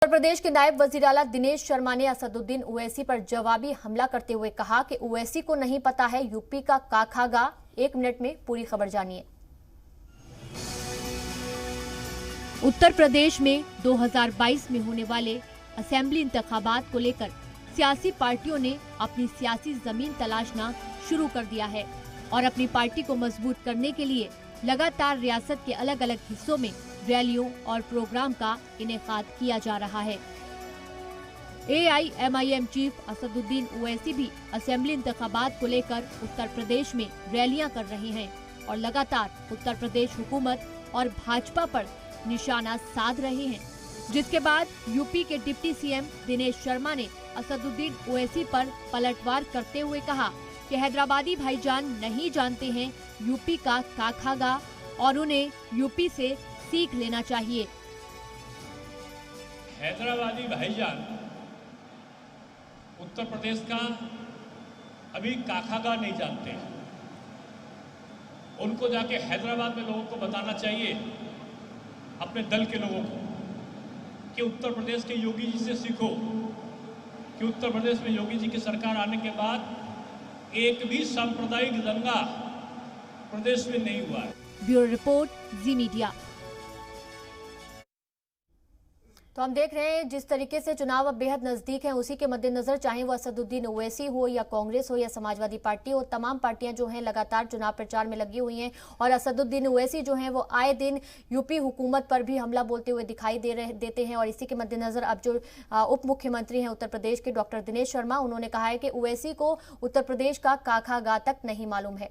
उत्तर प्रदेश के नायब वजीर आला दिनेश शर्मा ने असदुद्दीन ओवैसी पर जवाबी हमला करते हुए कहा कि ओवैसी को नहीं पता है यूपी का काखागा। 1 मिनट में पूरी खबर जानिए। उत्तर प्रदेश में 2022 में होने वाले असेंबली इंतखाबात को लेकर सियासी पार्टियों ने अपनी सियासी जमीन तलाशना शुरू कर दिया है और अपनी पार्टी को मजबूत करने के लिए लगातार रियासत के अलग अलग हिस्सों में रैलियों और प्रोग्राम का इनेकाद किया जा रहा है। AIMIM चीफ असदुद्दीन ओवैसी भी असेंबली इंतखाबात को लेकर उत्तर प्रदेश में रैलियां कर रहे हैं और लगातार उत्तर प्रदेश हुकूमत और भाजपा पर निशाना साध रहे हैं, जिसके बाद यूपी के डिप्टी सीएम दिनेश शर्मा ने असदुद्दीन ओवैसी पर पलटवार करते हुए कहा कि हैदराबादी भाईजान नहीं जानते हैं यूपी का काखागा और उन्हें यूपी से सीख लेना चाहिए। हैदराबादी भाईजान उत्तर प्रदेश का अभी काखागा नहीं जानते। उनको जाके हैदराबाद में लोगों को बताना चाहिए, अपने दल के लोगों को, कि उत्तर प्रदेश के योगी जी से सीखो कि उत्तर प्रदेश में योगी जी की सरकार आने के बाद एक भी सांप्रदायिक दंगा प्रदेश में नहीं हुआ है। ब्यूरो रिपोर्ट, जी मीडिया। तो हम देख रहे हैं जिस तरीके से चुनाव अब बेहद नजदीक है, उसी के मद्देनजर चाहे वो असदुद्दीन ओवैसी हो या कांग्रेस हो या समाजवादी पार्टी हो, तमाम पार्टियां जो हैं लगातार चुनाव प्रचार में लगी हुई हैं और असदुद्दीन ओवैसी जो हैं वो आए दिन यूपी हुकूमत पर भी हमला बोलते हुए दिखाई देते हैं। और इसी के मद्देनजर अब जो उप मुख्यमंत्री हैं उत्तर प्रदेश के डॉक्टर दिनेश शर्मा, उन्होंने कहा है कि ओवैसी को उत्तर प्रदेश का काखागा तक नहीं मालूम है।